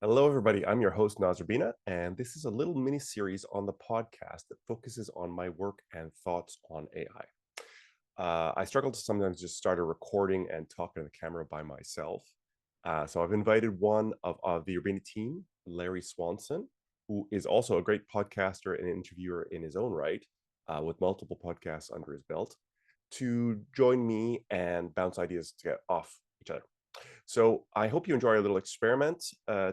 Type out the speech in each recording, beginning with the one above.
Hello, everybody. I'm your host, Noz Urbina, and this is a little mini series on the podcast that focuses on my work and thoughts on AI. I struggle to sometimes just start a recording and talk to the camera by myself. So I've invited one of the Urbina team, Larry Swanson, who is also a great podcaster and interviewer in his own right, with multiple podcasts under his belt, to join me and bounce ideas to get off each other. So I hope you enjoy a little experiment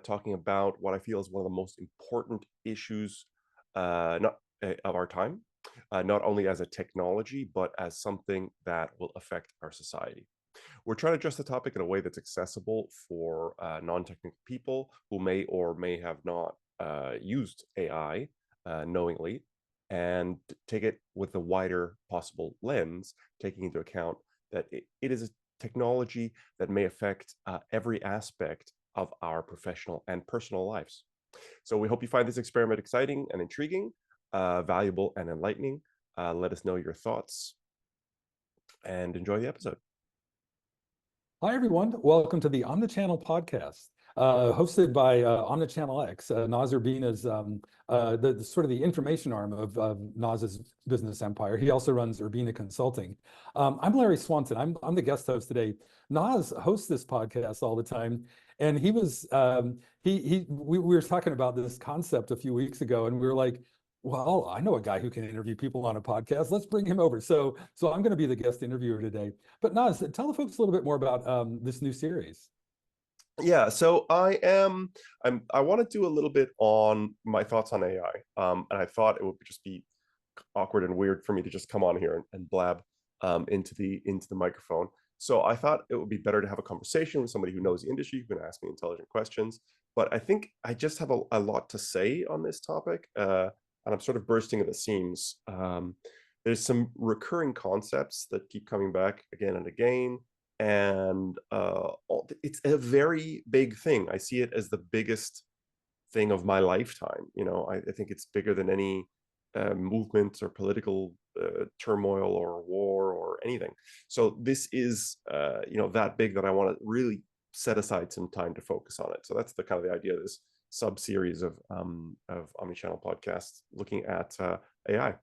talking about what I feel is one of the most important issues not of our time, not only as a technology, but as something that will affect our society. We're trying to address the topic in a way that's accessible for non-technical people who may or may have not used AI knowingly, and take it with a wider possible lens, taking into account that it is a technology that may affect every aspect of our professional and personal lives. So we hope you find this experiment exciting and intriguing, valuable and enlightening. Let us know your thoughts and enjoy the episode. Hi, everyone. Welcome to the Omnichannel Podcast, hosted by Omnichannel X. Noz Urbina is the sort of the information arm of Noz's business empire. He also runs Urbina Consulting. I'm Larry Swanson. I'm the guest host today. Noz hosts this podcast all the time, and he was we were talking about this concept a few weeks ago, and we were like, well, I know a guy who can interview people on a podcast. Let's bring him over. So I'm going to be the guest interviewer today. But Noz, tell the folks a little bit more about this new series. Yeah, so I want to do a little bit on my thoughts on AI. And I thought it would just be awkward and weird for me to just come on here and blab into the microphone. So I thought it would be better to have a conversation with somebody who knows the industry, who can ask me intelligent questions. But I think I just have a lot to say on this topic. And I'm sort of bursting at the seams. There's some recurring concepts that keep coming back again and again, and it's a very big thing. I see it as the biggest thing of my lifetime. I think it's bigger than any movement or political turmoil or war or anything. So this is that big that I want to really set aside some time to focus on it. So that's the kind of the idea of this sub-series of Omnichannel Podcast looking at AI.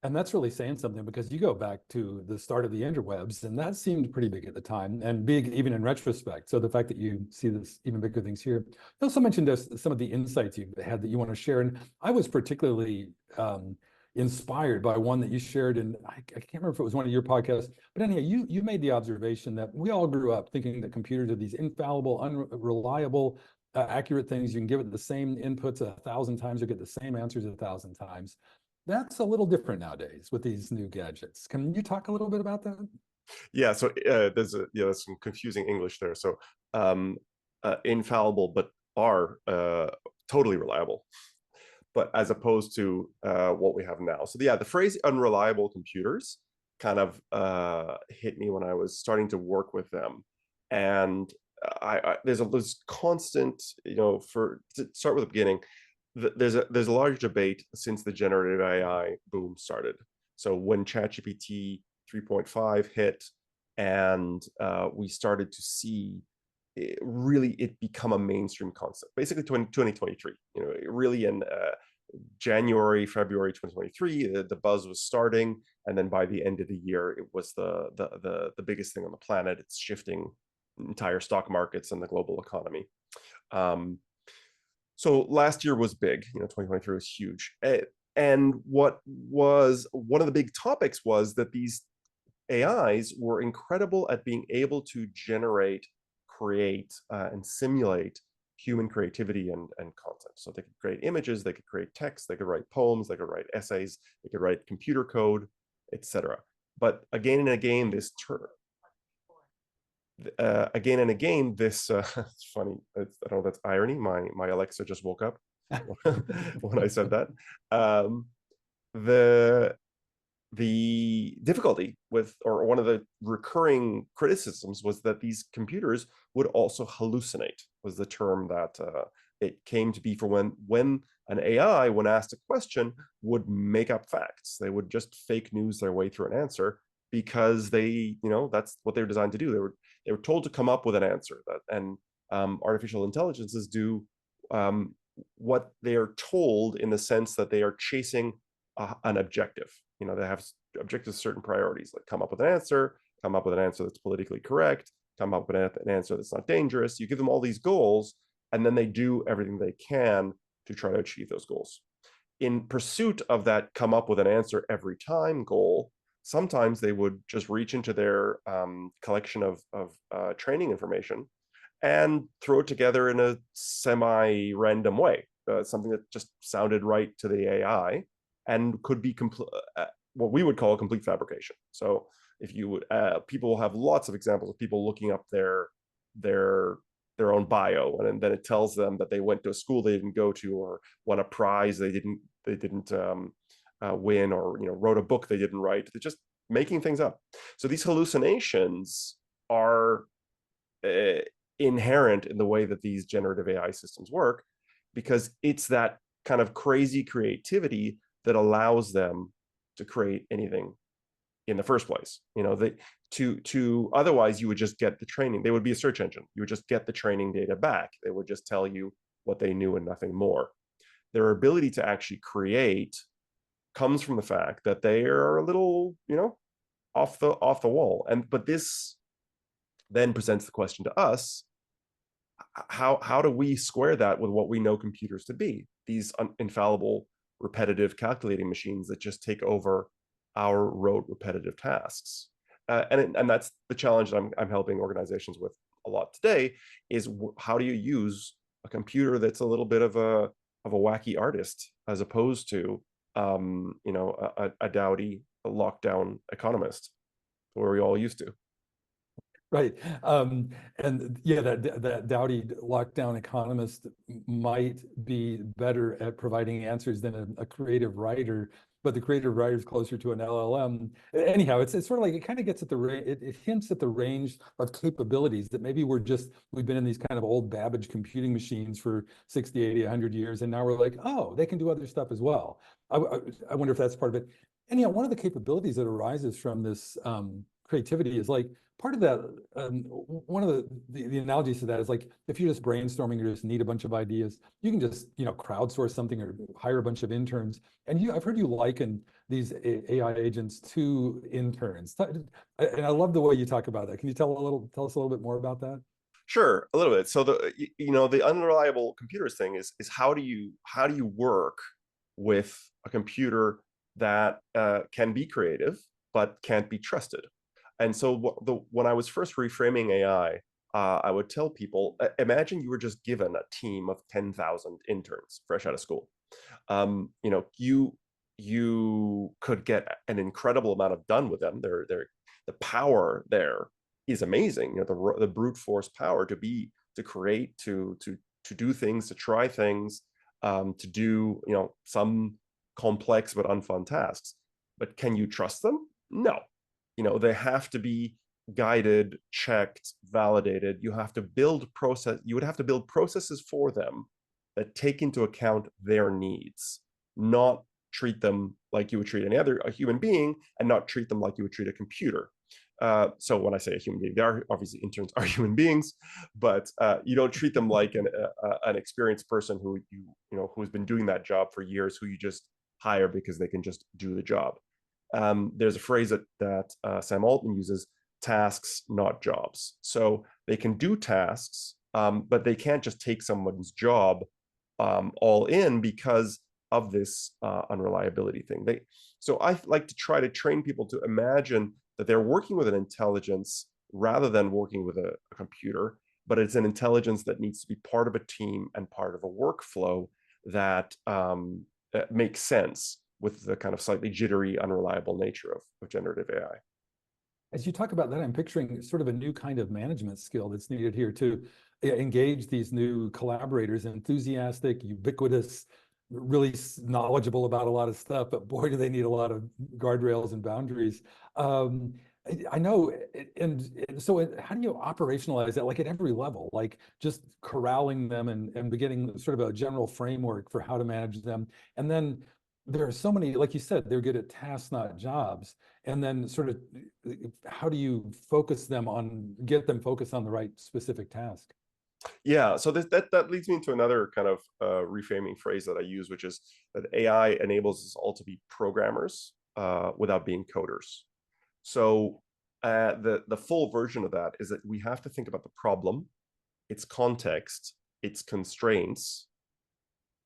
And that's really saying something, because you go back to the start of the interwebs, and that seemed pretty big at the time, and big even in retrospect. So the fact that you see this even bigger things here. You also mentioned some of the insights you had that you want to share, and I was particularly inspired by one that you shared, and I can't remember if it was one of your podcasts, but anyhow, you made the observation that we all grew up thinking that computers are these infallible, unreliable, accurate things. You can give it the same inputs 1,000 times, you get the same answers 1,000 times. That's a little different nowadays with these new gadgets. Can you talk a little bit about that? Yeah, so there's some confusing English there. So infallible, but are totally reliable, but as opposed to what we have now. So the phrase unreliable computers kind of hit me when I was starting to work with them. And there's constant, to start with the beginning, there's a large debate since the generative AI boom started. So when ChatGPT 3.5 hit, and we started to see it become a mainstream concept, basically 2023, really in January, February 2023, the buzz was starting, and then by the end of the year, it was the biggest thing on the planet. It's shifting entire stock markets and the global economy. So last year was big. 2023 was huge. And what was one of the big topics was that these AIs were incredible at being able to generate, create, and simulate human creativity and content. So they could create images, they could create text, they could write poems, they could write essays, they could write computer code, etc. But again and again, this it's funny. I don't know, that's irony. My Alexa just woke up when I said that. The difficulty with, or one of the recurring criticisms, was that these computers would also hallucinate, was the term that it came to be for when an AI, when asked a question, would make up facts. They would just fake news their way through an answer, because that's what they're designed to do. They were told to come up with an answer, and artificial intelligences do what they are told, in the sense that they are chasing an objective. They have objectives, certain priorities, like come up with an answer, come up with an answer that's politically correct, come up with an answer that's not dangerous. You give them all these goals, and then they do everything they can to try to achieve those goals. In pursuit of that come up with an answer every time goal, sometimes they would just reach into their collection of training information and throw it together in a semi-random way, something that just sounded right to the AI and could be what we would call a complete fabrication. So if you would, people will have lots of examples of people looking up their own bio, and then it tells them that they went to a school they didn't go to, or won a prize they didn't win, or wrote a book they didn't write. They're just making things up. So these hallucinations are inherent in the way that these generative AI systems work, because it's that kind of crazy creativity that allows them to create anything in the first place. To otherwise you would just get the training. They would be a search engine. You would just get the training data back. They would just tell you what they knew and nothing more. Their ability to actually create comes from the fact that they are a little, off the wall. But this then presents the question to us: how do we square that with what we know computers to be? These infallible, repetitive calculating machines that just take over our rote, repetitive tasks. And that's the challenge that I'm helping organizations with a lot today, is how do you use a computer that's a little bit of a wacky artist, as opposed to a dowdy, a lockdown economist, where we all used to. Right. And yeah, that dowdy lockdown economist might be better at providing answers than a creative writer, but the creative writer is closer to an LLM. Anyhow, it's sort of like, it kind of gets at it hints at the range of capabilities that maybe we've been in these kind of old Babbage computing machines for 60, 80, 100 years, and now we're like, oh, they can do other stuff as well. I wonder if that's part of it. Anyhow, one of the capabilities that arises from this creativity is like, part of that, one of the analogies to that is like, if you're just brainstorming, you just need a bunch of ideas, you can just, crowdsource something or hire a bunch of interns. And I've heard you liken these AI agents to interns. And I love the way you talk about that. Can you tell us a little bit more about that? Sure, a little bit. So the unreliable computers thing is how do you work with a computer that can be creative but can't be trusted? And so when I was first reframing AI, I would tell people, imagine you were just given a team of 10,000 interns fresh out of school. You could get an incredible amount of done with them. The power there is amazing. The brute force power to create, to do things, to try things, to do some complex but unfun tasks. But can you trust them? No. They have to be guided, checked, validated. You would have to build processes for them that take into account their needs, not treat them like you would treat a human being, and not treat them like you would treat a computer. So when I say a human being, there are obviously interns are human beings, but you don't treat them like an experienced person who's been doing that job for years, who you just hire because they can just do the job. There's a phrase that Sam Altman uses: tasks, not jobs. So they can do tasks, but they can't just take someone's job all in because of this unreliability thing. So I like to try to train people to imagine that they're working with an intelligence rather than working with a computer, but it's an intelligence that needs to be part of a team and part of a workflow that makes sense with the kind of slightly jittery, unreliable nature of generative AI. As you talk about that, I'm picturing sort of a new kind of management skill that's needed here to engage these new collaborators, enthusiastic, ubiquitous, really knowledgeable about a lot of stuff, but boy, do they need a lot of guardrails and boundaries. I know, and so how do you operationalize that, like at every level, like just corralling them and beginning sort of a general framework for how to manage them? And then there are so many, like you said, they're good at tasks, not jobs. And then sort of, how do you get them focused on the right specific task? Yeah, so that leads me into another kind of reframing phrase that I use, which is that AI enables us all to be programmers without being coders. So the full version of that is that we have to think about the problem, its context, its constraints,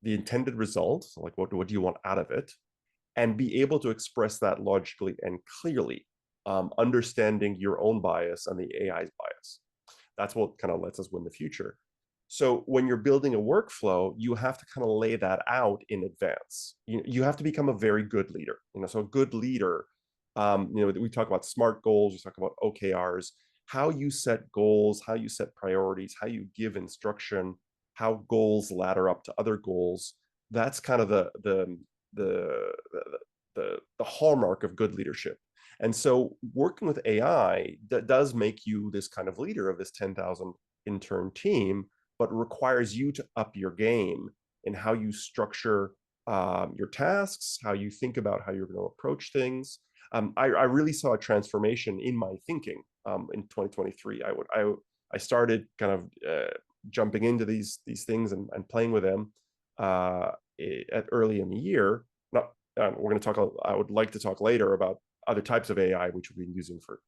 the intended result, so like what do you want out of it, and be able to express that logically and clearly, understanding your own bias and the AI's bias. That's what kind of lets us win the future. So when you're building a workflow, you have to kind of lay that out in advance. You have to become a very good leader. So a good leader, we talk about SMART goals, we talk about OKRs, how you set goals, how you set priorities, how you give instruction, how goals ladder up to other goals. That's kind of the the hallmark of good leadership. And so working with AI does make you this kind of leader of this 10,000 intern team, but requires you to up your game in how you structure your tasks, how you think about how you're going to approach things. I really saw a transformation in my thinking in 2023. I started kind of jumping into these things and playing with them early in the year. Not we're going to talk. I would like to talk later about other types of AI, which we've been using for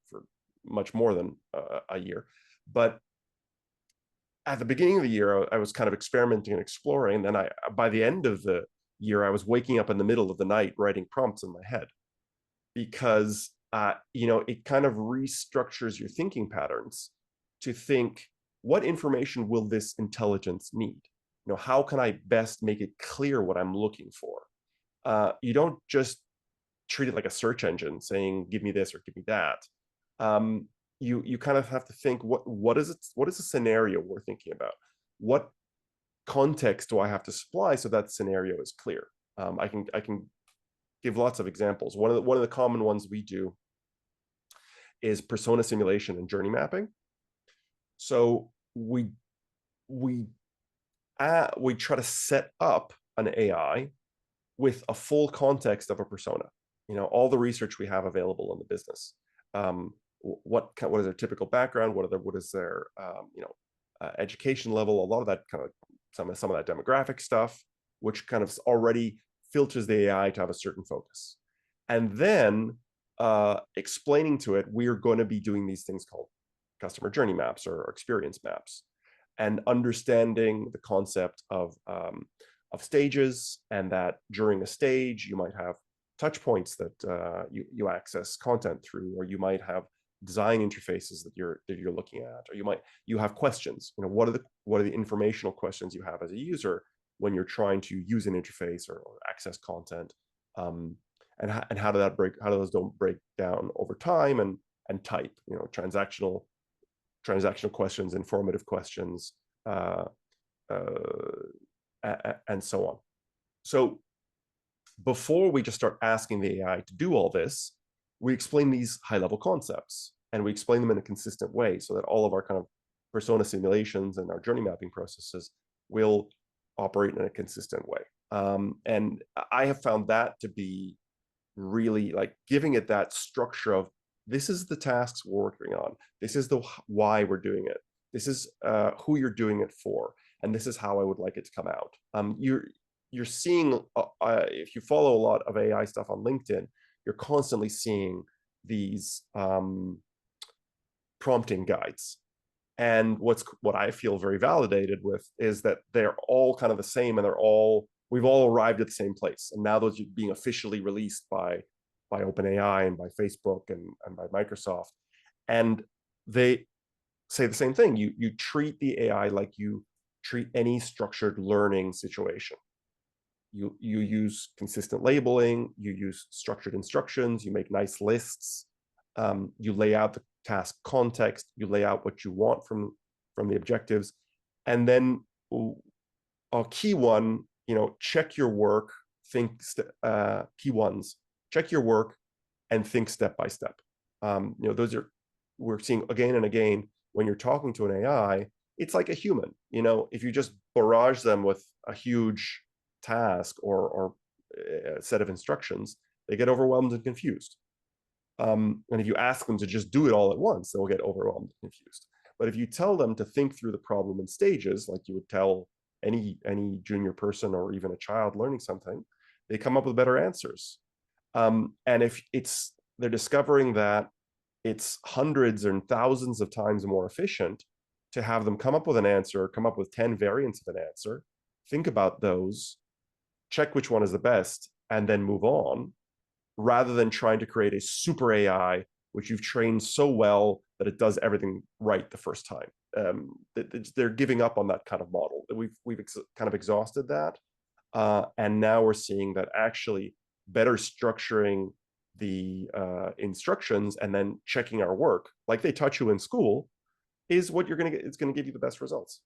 much more than a year. But at the beginning of the year, I was kind of experimenting and exploring. And then by the end of the year, I was waking up in the middle of the night writing prompts in my head, because it kind of restructures your thinking patterns to think, what information will this intelligence need? How can I best make it clear what I'm looking for? You don't just treat it like a search engine saying, give me this or give me that. You kind of have to think, what is the scenario we're thinking about? What context do I have to supply so that scenario is clear? I can give lots of examples. One of the common ones we do is persona simulation and journey mapping. So we try to set up an AI with a full context of a persona. All the research we have available in the business. What is their typical background? What is their education level? A lot of that kind of some of that demographic stuff, which kind of already filters the AI to have a certain focus. And then explaining to it, we are going to be doing these things called customer journey maps or experience maps, and understanding the concept of stages, and that during a stage you might have touch points that you access content through, or you might have design interfaces that you're looking at, or you have questions. What are the informational questions you have as a user when you're trying to use an interface or access content, and how do those don't break down over time and type, transactional questions, informative questions, and so on. So before we just start asking the AI to do all this, we explain these high-level concepts, and we explain them in a consistent way so that all of our kind of persona simulations and our journey mapping processes will operate in a consistent way. And I have found that to be really, like, giving it that structure of, this is the tasks we're working on, this is the why we're doing it, this is who you're doing it for, and this is how I would like it to come out. You're seeing, if you follow a lot of AI stuff on LinkedIn, you're constantly seeing these prompting guides. And what I feel very validated with is that they're all kind of the same, and we've all arrived at the same place. And now those are being officially released by OpenAI and by Facebook and by Microsoft. And they say the same thing. You treat the AI like you treat any structured learning situation. You use consistent labeling, you use structured instructions, you make nice lists, you lay out the task context, you lay out what you want from the objectives, and then a key one, check your work, key ones, check your work and think step by step. Those are, we're seeing again and again, when you're talking to an AI, it's like a human. If you just barrage them with a huge task or a set of instructions, they get overwhelmed and confused. And if you ask them to just do it all at once, they'll get overwhelmed and confused. But if you tell them to think through the problem in stages, like you would tell any junior person or even a child learning something, they come up with better answers. And if they're discovering that it's hundreds and thousands of times more efficient to have them come up with an answer, come up with 10 variants of an answer, think about those, check which one is the best, and then move on, rather than trying to create a super AI, which you've trained so well that it does everything right the first time. They're giving up on that kind of model. We've kind of exhausted that. And now we're seeing that actually better structuring the instructions and then checking our work, like they taught you in school, is what you're going to get. It's going to give you the best results.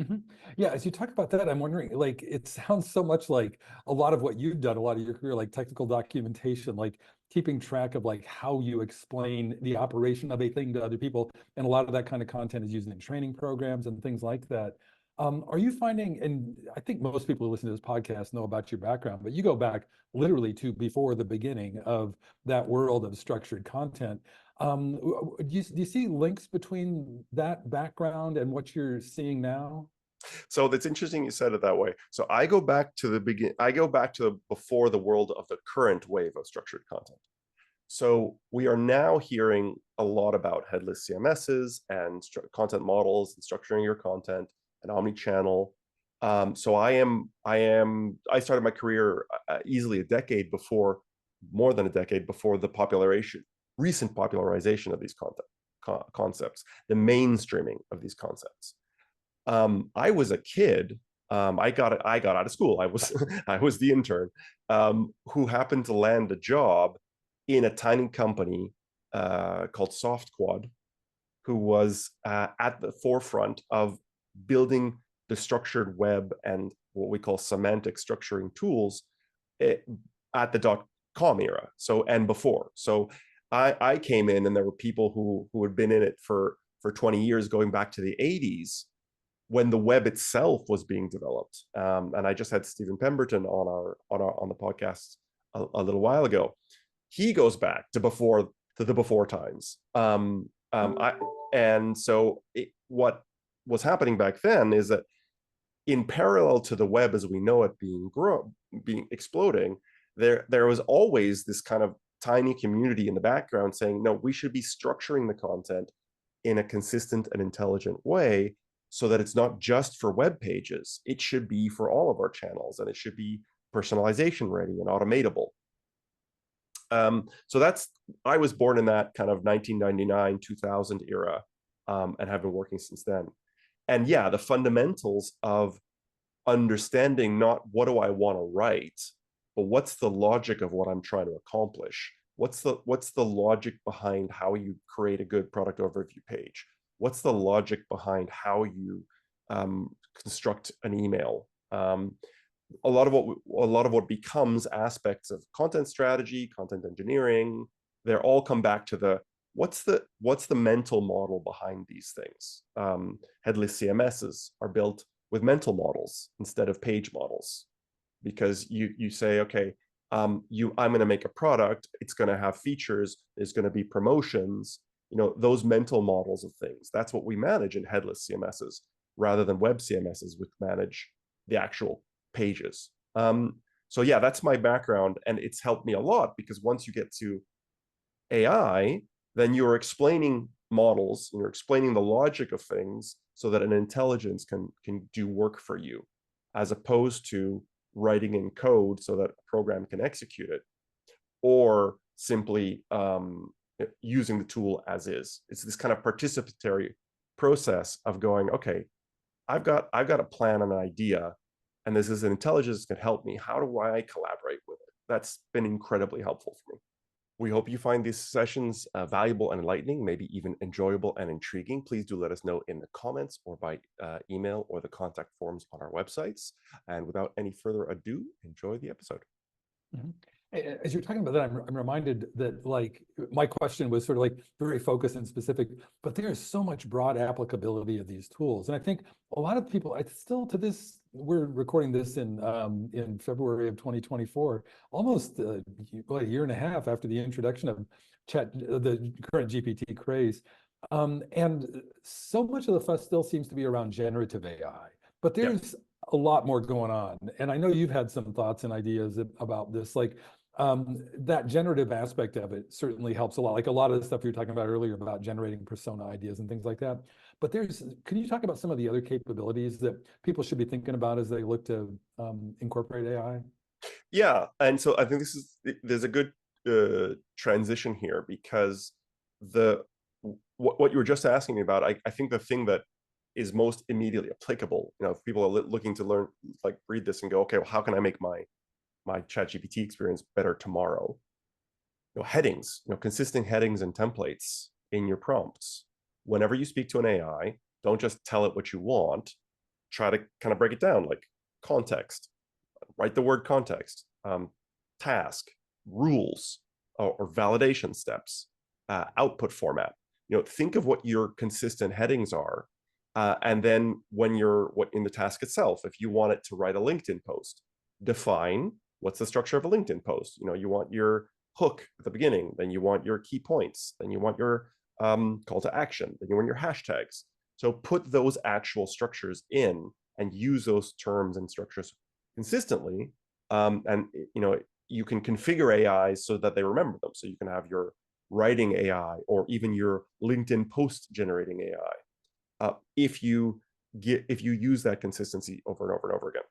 Mm-hmm. Yeah, as you talk about that, I'm wondering, like, it sounds so much like a lot of what you've done, a lot of your career, like technical documentation, like keeping track of like how you explain the operation of a thing to other people. And a lot of that kind of content is used in training programs and things like that. Are you finding, and I think most people who listen to this podcast know about your background, but you go back literally to before the beginning of that world of structured content. Do you see links between that background and what you're seeing now? So that's interesting you said it that way. So I go back to the begin. I go back to before the world of the current wave of structured content. So we are now hearing a lot about headless CMSs and content models and structuring your content and omnichannel. So I started my career easily a decade before, more than a decade before the recent popularization of these concepts, the mainstreaming of these concepts. I was a kid. I got out of school. I was I was the intern who happened to land a job in a tiny company called SoftQuad, who was at the forefront of building the structured web and what we call semantic structuring tools at the .com era. So and before. So I came in and there were people who had been in it for 20 years, going back to the 80s, when the web itself was being developed. And I just had Stephen Pemberton on the podcast a little while ago. He goes back to the before times. And so what was happening back then is that in parallel to the web as we know it being exploding, there was always this kind of tiny community in the background saying, no, we should be structuring the content in a consistent and intelligent way, so that it's not just for web pages. It should be for all of our channels, and it should be personalization ready and automatable. So I was born in that kind of 1999, 2000 era, and have been working since then. And yeah, the fundamentals of understanding not what do I want to write, but what's the logic of what I'm trying to accomplish? What's the logic behind how you create a good product overview page? What's the logic behind how you construct an email? A lot of what becomes aspects of content strategy, content engineering, they all come back to what's the mental model behind these things. Headless CMSs are built with mental models instead of page models, because you say, okay, I'm going to make a product. It's going to have features. There's going to be promotions. Those mental models of things. That's what we manage in headless CMSs, rather than web CMSs, which manage the actual pages. So yeah, that's my background, and it's helped me a lot, because once you get to AI, then you're explaining models, and you're explaining the logic of things so that an intelligence can do work for you, as opposed to writing in code so that a program can execute it, or simply using the tool as is. It's this kind of participatory process of going, okay, I've got a plan and an idea, and this is an intelligence that can help me. How do I collaborate with it? That's been incredibly helpful for me. We hope you find these sessions valuable and enlightening, maybe even enjoyable and intriguing. Please do let us know in the comments or by email or the contact forms on our websites. And without any further ado, enjoy the episode. Mm-hmm. As you're talking about that, I'm reminded that, like, my question was sort of like very focused and specific, but there is so much broad applicability of these tools. And I think a lot of people, we're recording this in February of 2024, almost a year and a half after the introduction of the current GPT craze. And so much of the fuss still seems to be around generative AI, but Yeah. there's a lot more going on. And I know you've had some thoughts and ideas about this, like that generative aspect of it certainly helps a lot. Like a lot of the stuff you were talking about earlier about generating persona ideas and things like that. But can you talk about some of the other capabilities that people should be thinking about as they look to incorporate AI? Yeah, and so I think there's a good transition here, because the what you were just asking me about, I think the thing that is most immediately applicable, if people are looking to learn, like read this and go, okay, well, how can I make my ChatGPT experience better tomorrow? Headings, consistent headings and templates in your prompts. Whenever you speak to an AI, don't just tell it what you want. Try to kind of break it down, like context. Write the word context, task, rules, or validation steps, output format. Think of what your consistent headings are, and then when what in the task itself, if you want it to write a LinkedIn post, define what's the structure of a LinkedIn post. You want your hook at the beginning, then you want your key points, then you want your call to action, then you want your hashtags. So put those actual structures in and use those terms and structures consistently, and you can configure AIs so that they remember them. So you can have your writing AI or even your LinkedIn post generating AI, if you use that consistency over and over and over again.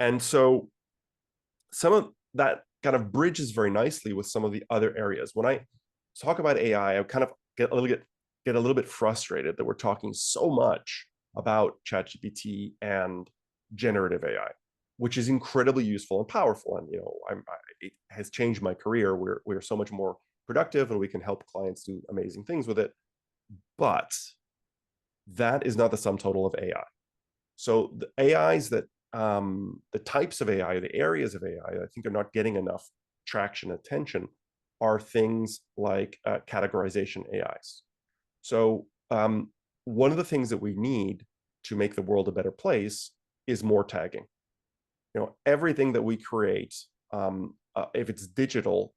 And so some of that kind of bridges very nicely with some of the other areas. When I talk about AI, I kind of get a little bit frustrated that we're talking so much about ChatGPT and generative AI, which is incredibly useful and powerful. And it has changed my career. We're so much more productive, and we can help clients do amazing things with it. But that is not the sum total of AI. So the AIs that the types of AI, the areas of AI, I think are not getting enough traction, attention, are things like categorization AIs. So one of the things that we need to make the world a better place is more tagging. Everything that we create, if it's digital,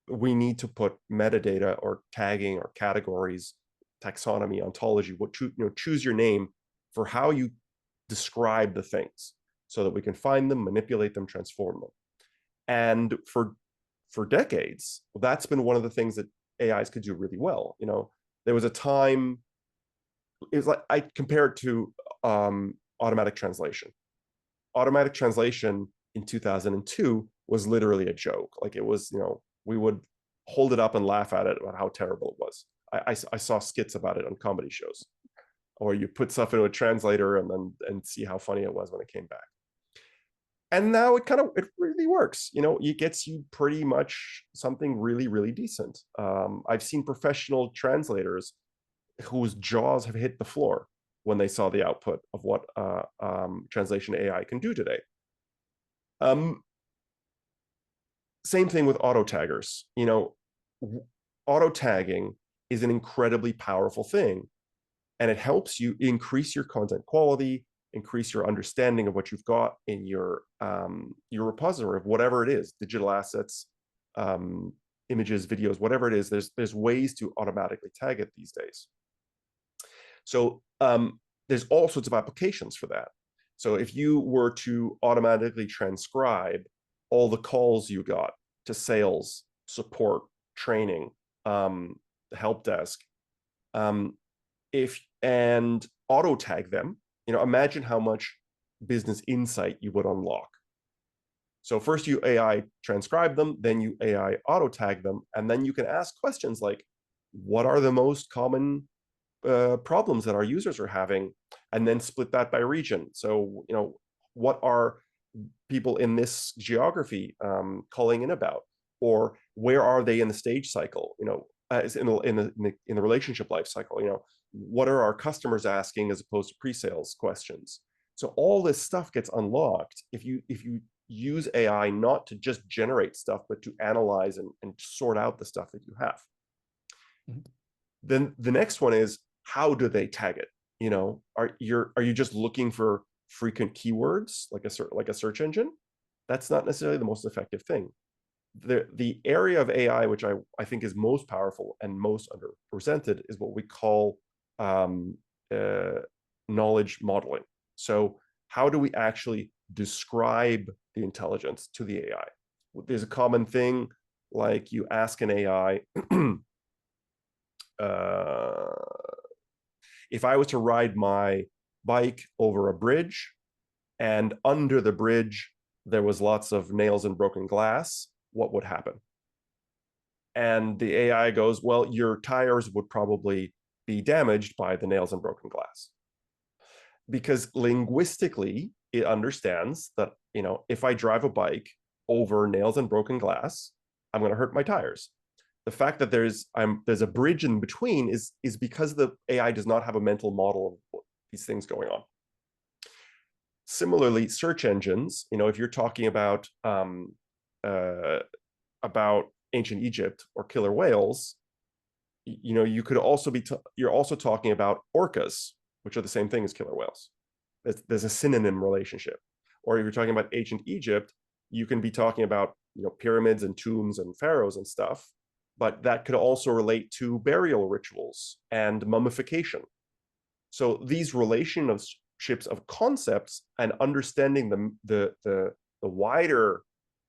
we need to put metadata or tagging or categories, taxonomy, ontology, choose your name for how you describe the things, so that we can find them, manipulate them, transform them. And for decades, that's been one of the things that AIs could do really well. There was a time, it was like, I compare it to automatic translation. Automatic translation in 2002 was literally a joke. Like, it was, we would hold it up and laugh at it about how terrible it was. I saw skits about it on comedy shows, or you put stuff into a translator and see how funny it was when it came back. And now it really works. It gets you pretty much something really, really decent. I've seen professional translators whose jaws have hit the floor when they saw the output of what translation AI can do today. Same thing with auto taggers. Auto tagging is an incredibly powerful thing, and it helps you increase your content quality, increase your understanding of what you've got in your repository of whatever it is, digital assets, images, videos, whatever it is. There's ways to automatically tag it these days. So there's all sorts of applications for that. So if you were to automatically transcribe all the calls you got to sales, support, training, the help desk, and auto tag them, imagine how much business insight you would unlock. So first you AI transcribe them, then you AI auto tag them, and then you can ask questions like, what are the most common problems that our users are having, and then split that by region. So what are people in this geography calling in about, or where are they in the stage cycle, in the relationship life cycle, what are our customers asking as opposed to pre-sales questions. So all this stuff gets unlocked if you use AI not to just generate stuff, but to analyze and sort out the stuff that you have. Mm-hmm. Then the next one is, how do they tag it? Are you just looking for frequent keywords like a search engine? That's not necessarily the most effective thing. the area of AI which I think is most powerful and most underrepresented is what we call um, knowledge modeling. So how do we actually describe the intelligence to the AI? There's a common thing, like you ask an AI, if I was to ride my bike over a bridge and under the bridge there was lots of nails and broken glass, what would happen? And the AI goes, well, your tires would probably be damaged by the nails and broken glass. Because linguistically, it understands that, if I drive a bike over nails and broken glass, I'm going to hurt my tires. The fact that there's a bridge in between is because the AI does not have a mental model of these things going on. Similarly, search engines, if you're talking about ancient Egypt or killer whales, you could also you're also talking about orcas, which are the same thing as killer whales. There's a synonym relationship. Or if you're talking about ancient Egypt, you can be talking about pyramids and tombs and pharaohs and stuff, but that could also relate to burial rituals and mummification. So these relationships of concepts and understanding the wider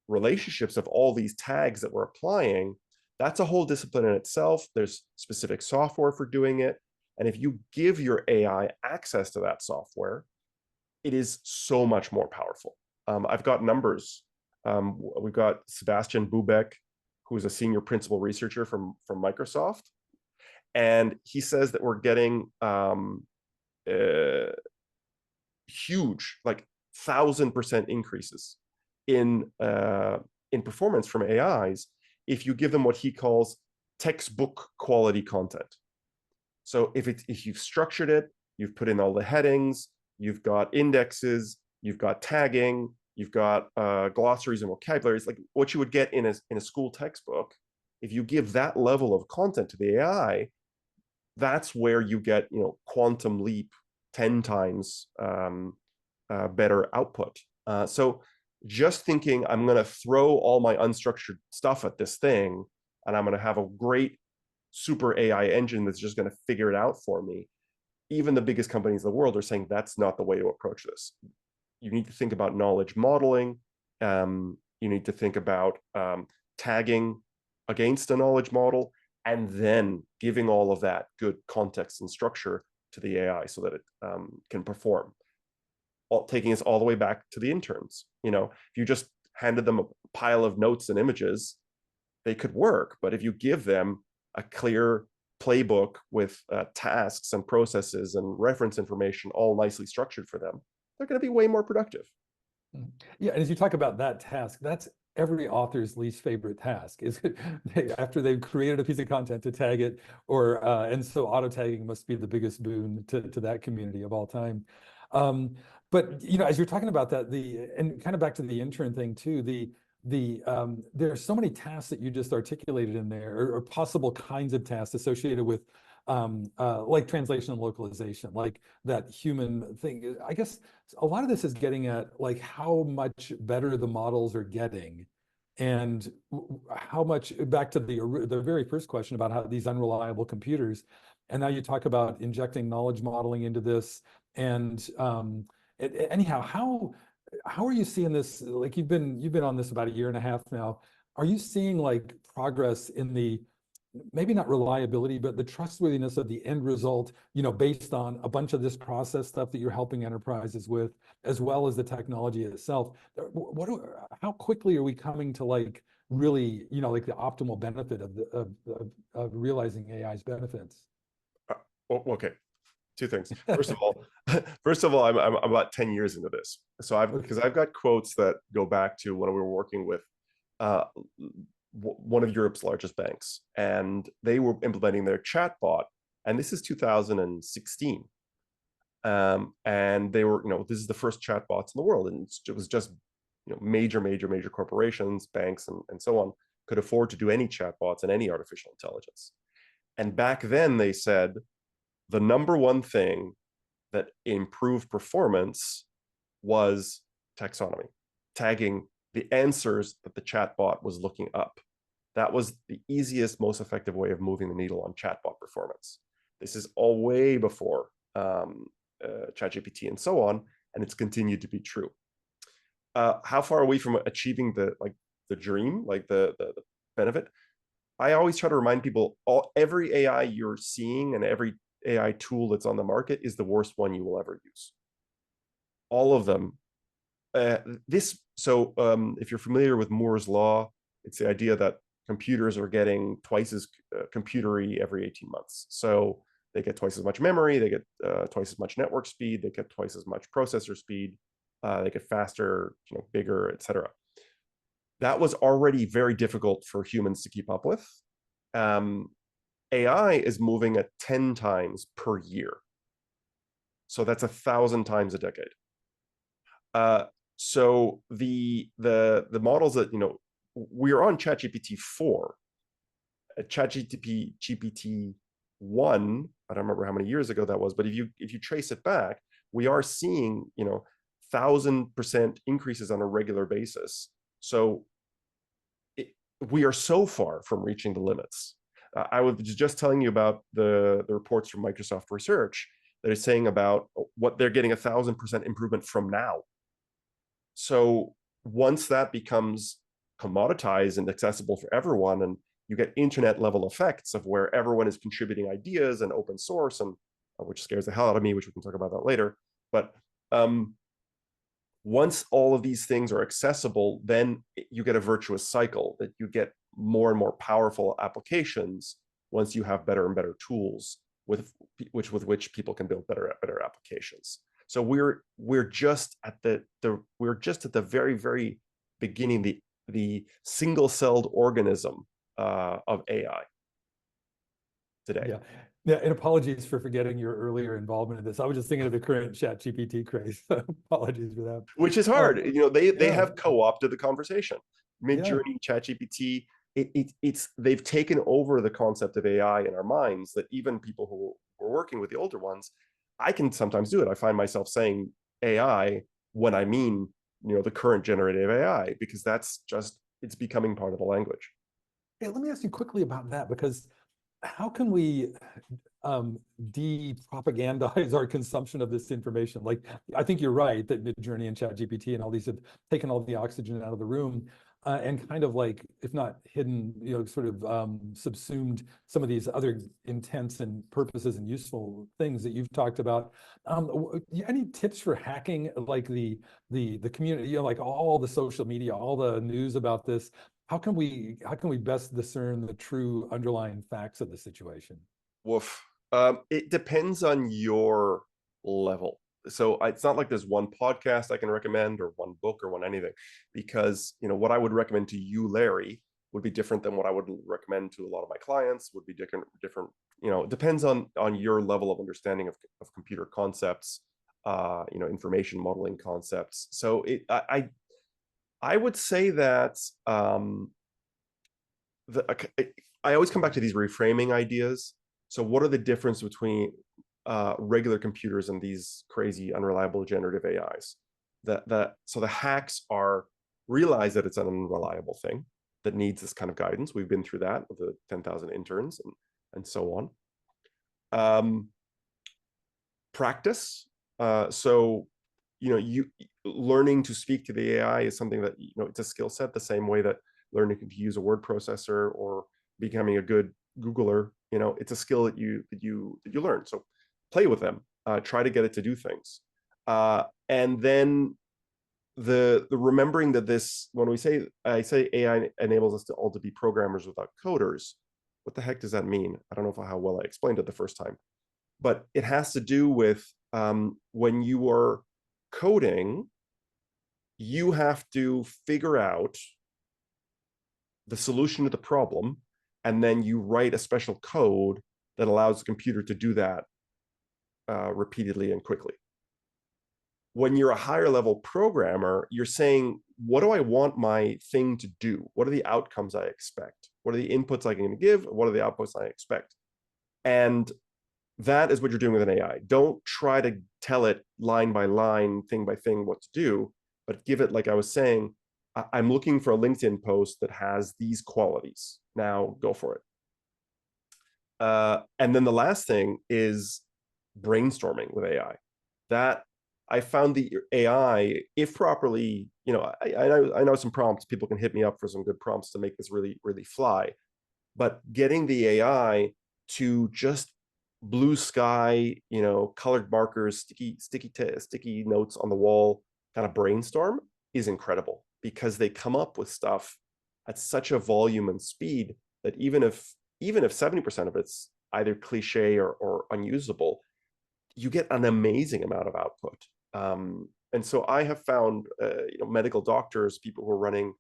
relationships of all these tags that we're applying, that's a whole discipline in itself. There's specific software for doing it. And if you give your AI access to that software, it is so much more powerful. I've got numbers. We've got Sebastian Bubeck, who is a senior principal researcher from Microsoft. And he says that we're getting huge, like 1,000% increases in performance from AIs if you give them what he calls textbook quality content. So if you've structured it, you've put in all the headings, you've got indexes, you've got tagging, you've got glossaries and vocabularies, like what you would get in a school textbook. If you give that level of content to the AI, that's where you get quantum leap 10 times better output. So just thinking I'm going to throw all my unstructured stuff at this thing and I'm going to have a great super AI engine that's just going to figure it out for me. Even the biggest companies in the world are saying that's not the way to approach this. You need to think about knowledge modeling. You need to think about tagging against a knowledge model, and then giving all of that good context and structure to the AI so that it can perform. Taking us all the way back to the interns. If you just handed them a pile of notes and images, they could work. But if you give them a clear playbook with tasks and processes and reference information all nicely structured for them, they're going to be way more productive. Yeah, and as you talk about that task, that's every author's least favorite task, is after they've created a piece of content to tag it, or and so auto tagging must be the biggest boon to that community of all time. But as you're talking about that, and kind of back to the intern thing too, there are so many tasks that you just articulated in there, or possible kinds of tasks associated with like translation and localization, like that human thing. I guess a lot of this is getting at like how much better the models are getting, and how much, back to the very first question about how these unreliable computers, and now you talk about injecting knowledge modeling into this. And anyhow, how are you seeing this? Like you've been on this about a year and a half now. Are you seeing like progress in the, maybe not reliability, but the trustworthiness of the end result, based on a bunch of this process stuff that you're helping enterprises with, as well as the technology itself? How quickly are we coming to like really, like the optimal benefit of realizing AI's benefits? Okay. Two things. First of all, I'm about 10 years into this. So because I've got quotes that go back to when we were working with one of Europe's largest banks, and they were implementing their chatbot, and this is 2016. And they were, this is the first chatbots in the world, and it was just, major corporations, banks, and so on could afford to do any chatbots and any artificial intelligence. And back then they said the number one thing that improved performance was taxonomy, tagging the answers that the chatbot was looking up. That was the easiest, most effective way of moving the needle on chatbot performance. This is all way before ChatGPT and so on, and it's continued to be true. How far are we from achieving the dream, like the benefit? I always try to remind people, every AI you're seeing and every AI tool that's on the market is the worst one you will ever use. All of them. If you're familiar with Moore's law, it's the idea that computers are getting twice as computery every 18 months. So they get twice as much memory, they get twice as much network speed, they get twice as much processor speed, they get faster, bigger, etc. That was already very difficult for humans to keep up with. AI is moving at 10 times per year. So that's 1,000 times a decade. So the models that, we're on ChatGPT 4. ChatGPT 1, I don't remember how many years ago that was, but if you trace it back, we are seeing, 1,000% increases on a regular basis. So we are so far from reaching the limits. I was just telling you about the reports from Microsoft Research that is saying about what they're getting 1,000% improvement from now. So once that becomes commoditized and accessible for everyone, and you get internet level effects of where everyone is contributing ideas and open source, and which scares the hell out of me, which we can talk about that later. But once all of these things are accessible, then you get a virtuous cycle that you get more and more powerful applications once you have better and better tools with which people can build better applications. So we're just at the very, very beginning, the single-celled organism of AI today. Yeah. Yeah, and apologies for forgetting your earlier involvement in this. I was just thinking of the current ChatGPT craze. Apologies for that. Which is hard. They have co-opted the conversation. Midjourney, ChatGPT, they've taken over the concept of AI in our minds, that even people who were working with the older ones, I can sometimes do it. I find myself saying AI when I mean, the current generative AI, because it's becoming part of the language. Hey, let me ask you quickly about that, because how can we de-propagandize our consumption of this information? Like, I think you're right that Midjourney and ChatGPT and all these have taken all the oxygen out of the room, and kind of like, if not hidden, sort of subsumed some of these other intents and purposes and useful things that you've talked about. Any tips for hacking, like the community, like all the social media, all the news about this? How can we best discern the true underlying facts of the situation? Woof. It depends on your level. So it's not like there's one podcast I can recommend or one book or one anything, because what I would recommend to you, Larry, would be different than what I would recommend to a lot of my clients, would be different. It depends on your level of understanding of computer concepts, information modeling concepts. So I would say that I always come back to these reframing ideas. So what are the difference between regular computers and these crazy, unreliable generative AIs? So the hacks are realize that it's an unreliable thing that needs this kind of guidance. We've been through that with the 10,000 interns and so on. Practice. So you learning to speak to the AI is something that it's a skill set, the same way that learning to use a word processor or becoming a good Googler, it's a skill that you learn. So play with them, try to get it to do things, and then the remembering that when I say AI enables us to all to be programmers without coders. What the heck does that mean? I don't know how well I explained it the first time, but it has to do with when you are coding, you have to figure out the solution to the problem, and then you write a special code that allows the computer to do that repeatedly and quickly. When you're a higher level programmer, you're saying, what do I want my thing to do? What are the outcomes I expect? What are the inputs I'm going to give? What are the outputs I expect? And that is what you're doing with an AI. Don't try to tell it line by line, thing by thing what to do, but give it, like I was saying, I'm looking for a LinkedIn post that has these qualities. Now go for it. And then the last thing is brainstorming with AI. That I found the AI, if properly, I know some prompts. People can hit me up for some good prompts to make this really, really fly. But getting the AI to just blue sky, colored markers, sticky notes on the wall, kind of brainstorm is incredible because they come up with stuff at such a volume and speed that even if 70% of it's either cliche or unusable, you get an amazing amount of output. And so I have found, medical doctors, people who are running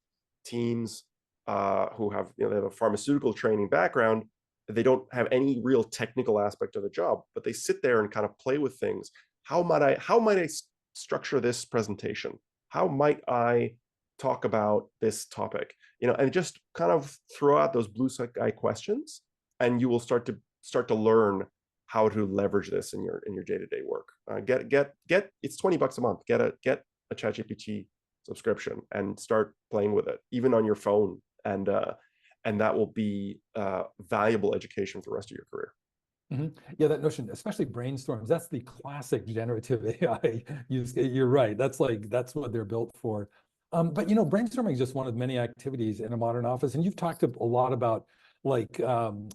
teams, who have, they have a pharmaceutical training background. They don't have any real technical aspect of the job, but they sit there and kind of play with things. How might I structure this presentation? How might I talk about this topic? And just kind of throw out those blue sky questions, and you will start to learn how to leverage this in your day-to-day work. Get it's $20 a month. Get a ChatGPT subscription and start playing with it, even on your phone, and that will be valuable education for the rest of your career. Yeah, that notion, especially brainstorms, that's the classic generative AI use. You're right. That's what they're built for. But brainstorming is just one of many activities in a modern office. And you've talked a lot about the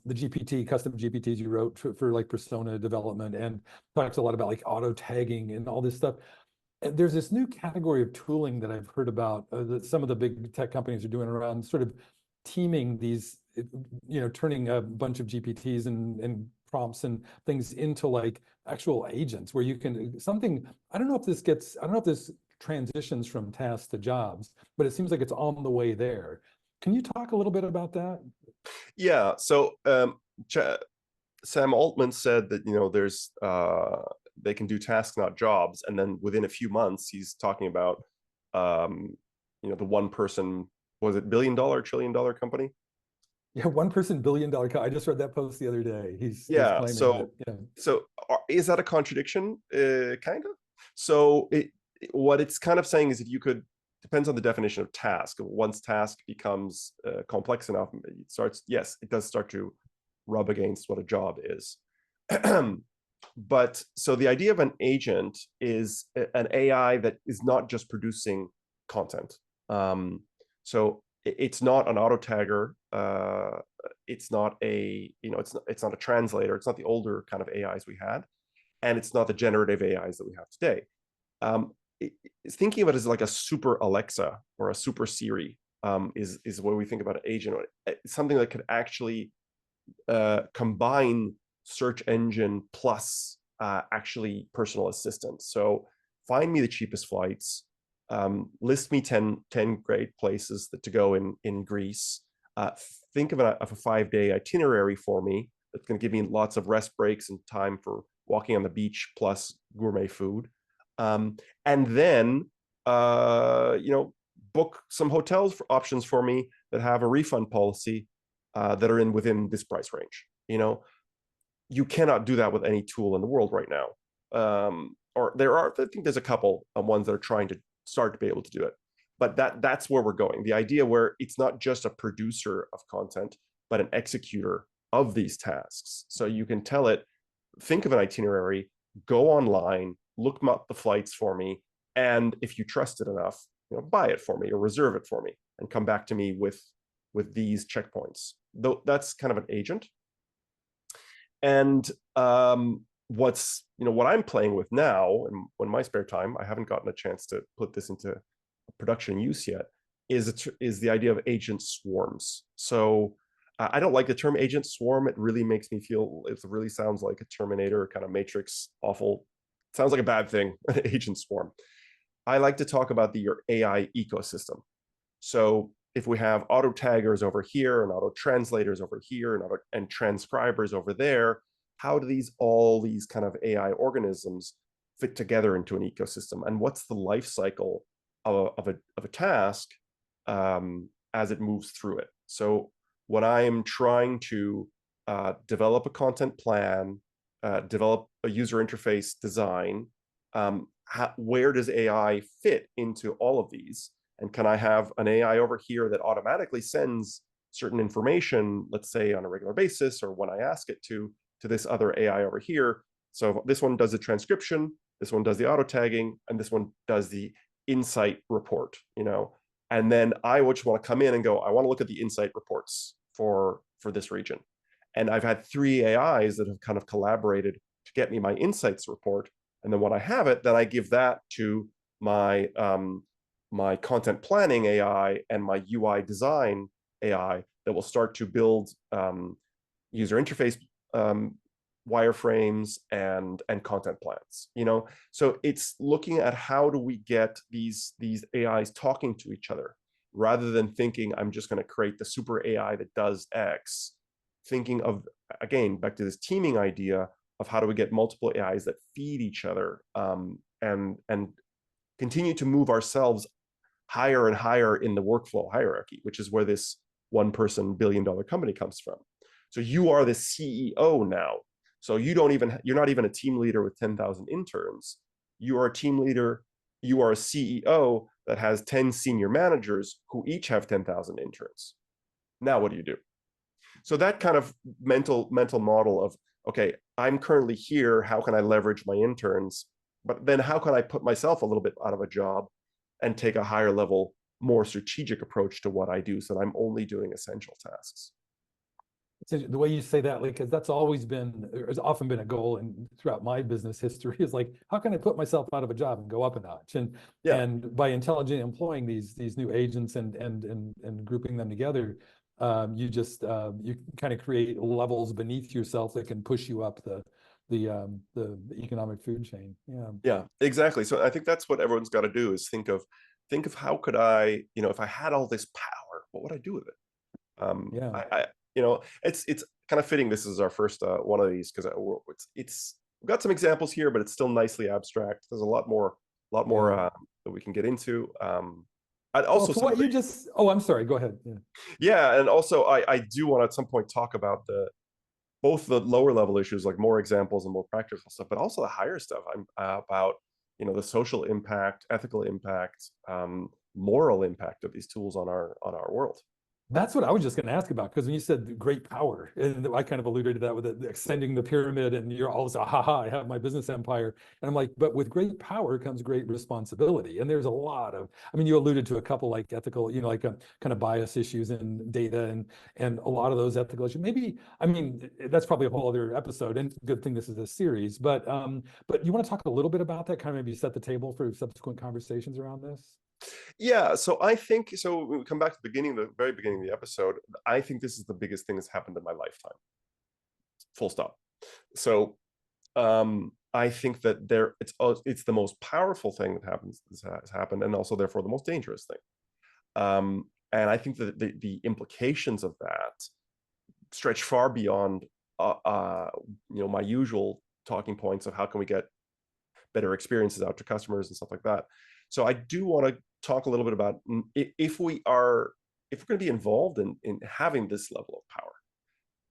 GPT, custom GPTs you wrote for like persona development, and talks a lot about like auto tagging and all this stuff. And there's this new category of tooling that I've heard about that some of the big tech companies are doing around sort of teaming these, turning a bunch of GPTs and prompts and things into like actual agents where you can something. I don't know if this transitions from tasks to jobs, but it seems like it's on the way there. Can you talk a little bit about that? Yeah. So Sam Altman said that there's they can do tasks, not jobs, and then within a few months, he's talking about the one person, was it $1 billion, $1 trillion company? Yeah, one person $1 billion. I just read that post the other day. He's Yeah. claiming So that. so is that a contradiction? Kind of. So what it's kind of saying is if you could, depends on the definition of task. Once task becomes complex enough, it does start to rub against what a job is. But so the idea of an agent is an AI that is not just producing content. So it's not an auto tagger. It's not it's not a translator. It's not the older kind of AIs we had, and it's not the generative AIs that we have today. Thinking of it as like a super Alexa or a super Siri is the way we think about an agent. It's something that could actually combine search engine plus actually personal assistance. So find me the cheapest flights, list me 10 great places to go in Greece. Think of a 5-day itinerary for me that's going to give me lots of rest breaks and time for walking on the beach plus gourmet food. And then, book some hotels options for me that have a refund policy that are within this price range. You cannot do that with any tool in the world right now. Or I think there's a couple of ones that are trying to start to be able to do it. But that's where we're going. The idea where it's not just a producer of content, but an executor of these tasks. So you can tell it, think of an itinerary, go online, look up the flights for me, and if you trust it enough, buy it for me or reserve it for me, and come back to me with these checkpoints. Though that's kind of an agent. And what I'm playing with now, and in my spare time, I haven't gotten a chance to put this into production use yet, is the idea of agent swarms. So I don't like the term agent swarm. It really makes me feel, it really sounds like a Terminator kind of Matrix, awful. It sounds like a bad thing, agent swarm. I like to talk about your AI ecosystem. So if we have auto taggers over here and auto translators over here and transcribers over there, how do all these kind of AI organisms fit together into an ecosystem? And what's the life cycle of a task as it moves through it? So when I am trying to develop a content plan, develop a user interface design, where does AI fit into all of these? And can I have an AI over here that automatically sends certain information, let's say on a regular basis, or when I ask it to this other AI over here. So this one does the transcription, this one does the auto tagging, and this one does the insight report, and then I just want to come in and go, I want to look at the insight reports for this region. And I've had 3 AIs that have kind of collaborated to get me my insights report. And then when I have it, then I give that to my my content planning AI and my UI design AI that will start to build user interface wireframes and content plans. So it's looking at how do we get these AIs talking to each other, rather than thinking I'm just going to create the super AI that does X. Thinking of, again, back to this teaming idea of how do we get multiple AIs that feed each other, and continue to move ourselves higher and higher in the workflow hierarchy, which is where this one person $1 billion company comes from. So you are the CEO now. So you're not even a team leader with 10,000 interns. You are a team leader. You are a CEO that has 10 senior managers who each have 10,000 interns. Now, what do you do? So that kind of mental model of, okay, I'm currently here. How can I leverage my interns? But then how can I put myself a little bit out of a job and take a higher level, more strategic approach to what I do, so that I'm only doing essential tasks? The way you say that, like, because that's always been, or has often been a goal, and throughout my business history, is like, how can I put myself out of a job and go up a notch? And Yeah. and by intelligently employing these new agents and grouping them together, you just you kind of create levels beneath yourself that can push you up the economic food chain. Yeah. Yeah, exactly. So I think that's what everyone's got to do, is think of how could I, if I had all this power, what would I do with it? Yeah. It's kind of fitting. This is our first one of these, because it's we've got some examples here, but it's still nicely abstract. There's a lot more Yeah. that we can get into. And Well, also to some what of the, you just, oh, I'm sorry, go ahead. Yeah. yeah, and also I do want to at some point talk about both the lower level issues, like more examples and more practical stuff, but also the higher stuff. I'm about the social impact, ethical impact, moral impact of these tools on our world. That's what I was just going to ask about, because when you said great power, and I kind of alluded to that with extending the pyramid, and you're always, ha ha, I have my business empire. And I'm like, but with great power comes great responsibility. And there's a lot of, I mean, you alluded to a couple like ethical, like kind of bias issues in data, and a lot of those ethical issues. Maybe, I mean, that's probably a whole other episode, and good thing this is a series. But you want to talk a little bit about that, kind of maybe set the table for subsequent conversations around this? Yeah, so I think, so we come back to the very beginning of the episode. I think this is the biggest thing that's happened in my lifetime. Full stop. So I think that it's the most powerful thing that has happened, and also therefore the most dangerous thing. And I think that the implications of that stretch far beyond my usual talking points of how can we get better experiences out to customers and stuff like that. So I do want to talk a little bit about if we're going to be involved in having this level of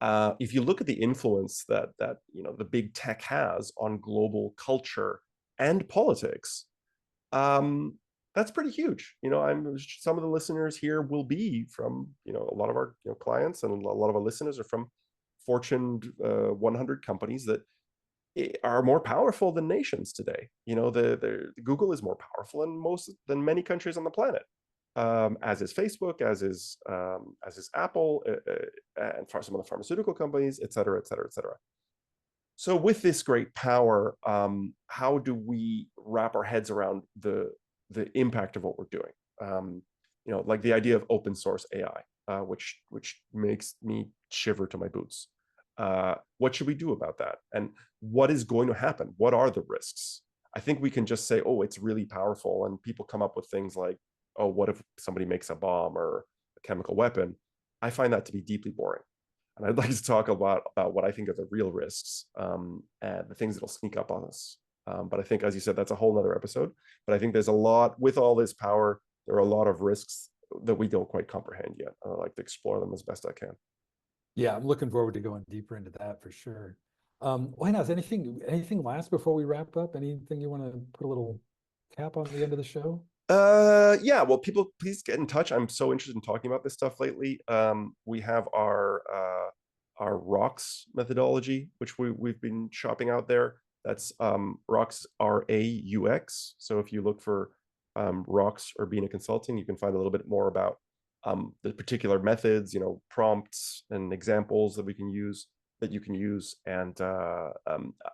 power. If you look at the influence that the big tech has on global culture and politics, that's pretty huge. Some of the listeners here will be from a lot of our clients, and a lot of our listeners are from Fortune 100 companies that are more powerful than nations today. The Google is more powerful than many countries on the planet, as is Facebook, as is Apple, and for some of the pharmaceutical companies, et cetera, et cetera, et cetera. So with this great power, how do we wrap our heads around the impact of what we're doing? Like the idea of open source AI, which makes me shiver to my boots. What should we do about that? And what is going to happen? What are the risks? I think we can just say, oh, it's really powerful, and people come up with things like, oh, what if somebody makes a bomb or a chemical weapon? I find that to be deeply boring. And I'd like to talk about what I think are the real risks, and the things that'll sneak up on us. But I think, as you said, that's a whole nother episode. But I think there's a lot, with all this power, there are a lot of risks that we don't quite comprehend yet. I'd like to explore them as best I can. Yeah, I'm looking forward to going deeper into that for sure. Why anything last before we wrap up? Anything you want to put a little cap on the end of the show? Yeah, well, people, please get in touch. I'm so interested in talking about this stuff lately. We have our rocks methodology, which we've been shopping out there. That's rocks, RAUX. So if you look for Rocks Urbina Consulting, you can find a little bit more about the particular methods, prompts and examples that we can use, that you can use, and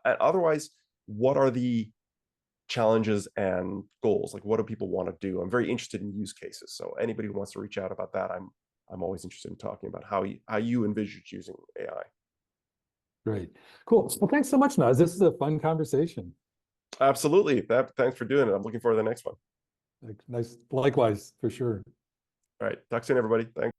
otherwise, what are the challenges and goals? Like, what do people want to do? I'm very interested in use cases, so anybody who wants to reach out about that, I'm always interested in talking about how you envision using AI. Great. Cool. Well, thanks so much, Noz. This is a fun conversation. Absolutely. Thanks for doing it. I'm looking forward to the next one. Nice. Likewise, for sure. All right, talk soon, everybody. Thanks.